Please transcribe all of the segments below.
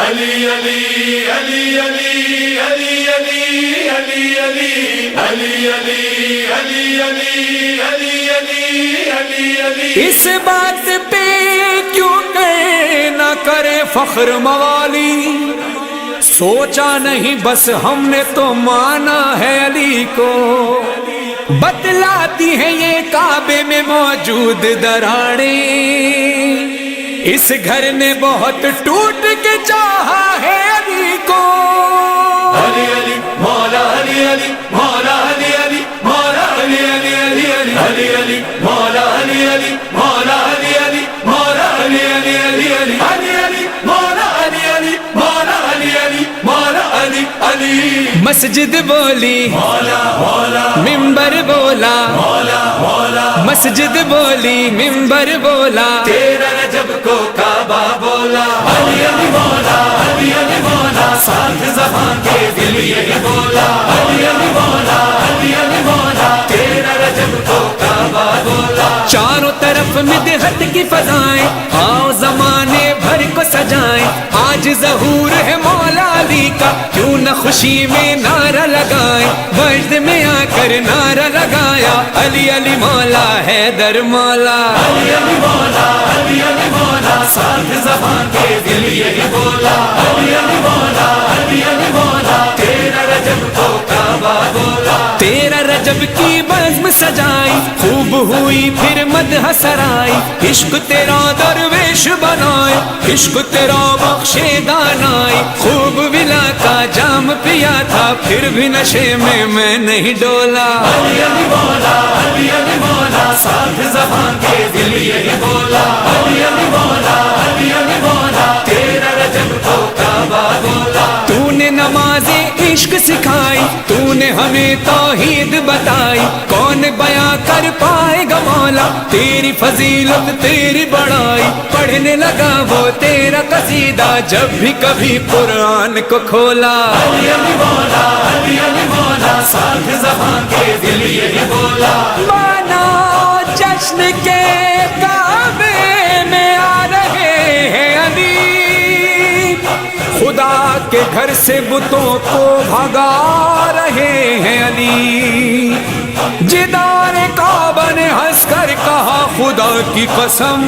علی علی علی علی علی علی علی علی علی علی علی علی علی علی علی. اس بات پہ کیوں کہ نہ کرے فخر موالی، سوچا نہیں بس ہم نے تو مانا ہے علی کو. بتلاتی ہیں یہ کعبے میں موجود دراڑیں، اس گھر نے بہت ٹوٹ کے چاہا ہے علی کو. علی علی مولا علی علی مولا علی علی مولا علی علی علی علی علی علی مولا علی علی مولا علی علی مولا علی علی علی علی علی علی مولا علی علی مولا علی علی مولا علی علی. مسجد بولی مولا مولا منبر بولا، مولا مولا مسجد بولی منبر بولا، تیرا رجب کو کعبہ بولا. علی علی مولا علی علی مولا ساتھ زبان کے دل یہی بولا. علی علی مولا علی علی مولا تیرا رجب کو کعبہ بولا. چاروں طرف مدحت کی فضائیں، آؤ زمانے بھر کو سجائیں. آج ظہور ہے مولا علی کا، کیوں نہ خوشی میں نعرہ لگائیں. وجد میں آ کر نعرہ لگایا، علی علی مولا حیدر مولا. علی علی مولا علی علی مولا ساتھ زبان کے دل یہی بولا. علی علی مولا علی علی مولا تیرا رجب کو کعبہ بولا. تیرا رجب کی بزم سجائی، خوب ہوئی پھر مدح سرائی. عشق تیرا درویش بنائے، عشق تیرا بخشے دانائی. خوب ولا کا جام پیا تھا، پھر بھی نشے میں نہیں ڈولا. علی علی مولا علی علی مولا ساتھ زبان کے دل یہی بولا. علی علی مولا علی علی مولا تیرا رجب کو کعبہ بولا. تو نے نماز عشق سکھائی، تو نے ہمیں توحید بتائی. کون بیاں کر پائے گا مولا تیری فضیلت تیری بڑائی. پڑھنے لگا وہ تیرا قصیدہ جب بھی کبھی قرآن کو کھولا. علی علی مولا علی علی مولا ساتھ زبان کے دل یہی بولا. مانا جشن کے کعبے میں آ رہے ہیں علی، خدا کے گھر سے بتوں کو بھگا رہے ہیں علی. جدار کعبہ نے ہنس کر کہا خدا کی قسم،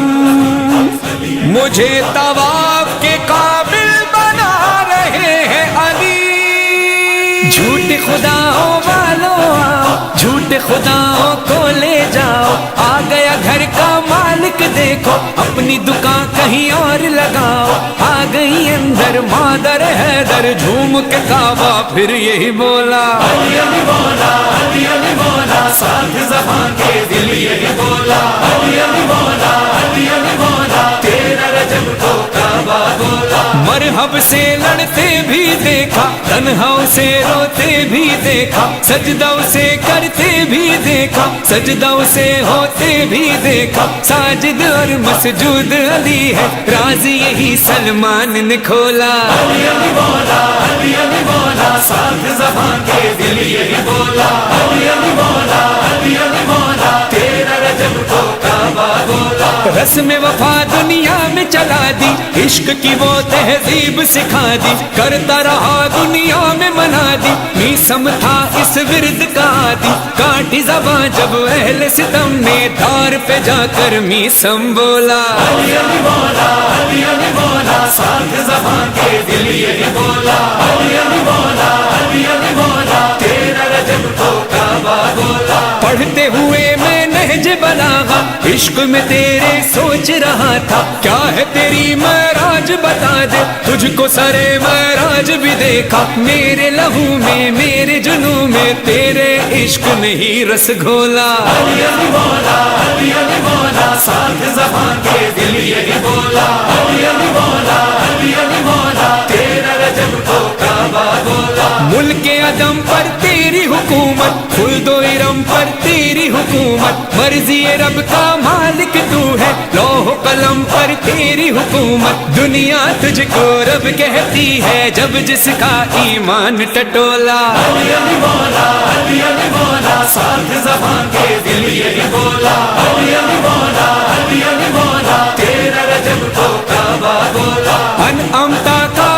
مجھے طواف کے قابل بنا رہے ہیں علی. جھوٹے خداؤں والو آؤ، جھوٹے خداؤں کو لے جاؤ. آ گیا گھر کا مالک دیکھو، اپنی دکان کہیں اور لگاؤ. آ گئی اندر مادر حیدر، جھوم کے کعبہ پھر یہی بولا. علی علی مولا علی علی مولا ساتھ زبان کے دل یہی بولا. علی علی مولا علی علی مولا تیرا رجب کو کعبہ بولا. مرحب سے لڑتے بھی دیکھا، تنہاؤ سے روتے بھی دیکھا. سجدہ سے کرتے بھی دیکھا، سجدہ سے ہوتے بھی دیکھا. ساجد اور مسجود علی ہے، راز یہی سلمان نے کھولا. علی علی مولا علی علی مولا ساتھ زبان کے دل یہی بولا. علی علی مولا علی علی مولا تیرا رجب کو کعبہ بولا. رسم وفا دنیا میں چلا دی، عشق کی وہ تہذیب سکھا دی. کرتا رہا دنیا میں منا دی، میسم تھا اس ورد کا عادی. کاٹی زباں جب اہل ستم نے دار پہ جا کر میسم بولا. علی علی مولا علی علی مولا ساتھ زبان کے دل یہی بولا. علی علی مولا علی علی مولا تیرا رجب کو کعبہ بولا. پڑھتے ہوئے میں نہج بلاغا، عشق میں تیرے سوچ رہا تھا. کیا ہے تیری معراج بتا دے، تجھ کو سرے معراج بھی دیکھا. میرے لہو میں میرے جنوں میں تیرے عشق نے ہی رس گھولا. علی علی مولا علی علی مولا ساتھ زبان کے دل یہی بولا. علی علی مولا علی علی مولا تیرا رجب کو کعبہ بولا. ملک عدم پر تیری حکومت، خلد و ارم پر تیری حکومت. مرضی رب کا مالک تو ہے، لوح قلم پر تیری حکومت. دنیا تجھ کو رب کہتی ہے جب جس کا ایمان ٹٹولا. علی علی مولا علی علی مولا ساتھ زبان کے دل یہی بولا. علی علی مولا علی علی مولا تیرا رجب کو کعبہ بولا. انعمتا کا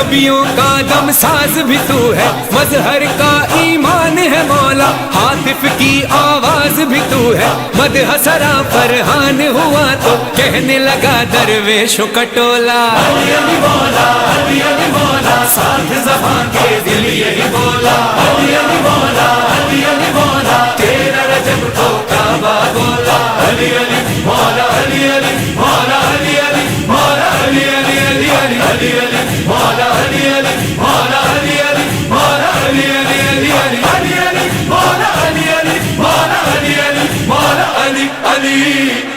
نبیوں کا دم ساز بھی تو ہے، مظہر کا ایمان ہے مولا، ہاتف کی آواز بھی تو ہے، مدح سرا فرحان ہوا تو کہنے لگا درویش و کٹولا، علی علی مولا، علی علی مولا، ساتھ زبان کے دل یہی بولا، علی علی مولا، علی علی مولا، تیرا رجب تو کعبہ بولا، علی علی مولا، علی علی مولا، علی علی مولا، علی علی علی علی علی علی مولا، علی علی مولا، علی علی مولا، علی علی علی علی علی علی مولا، علی علی مولا، علی علی مولا، علی علی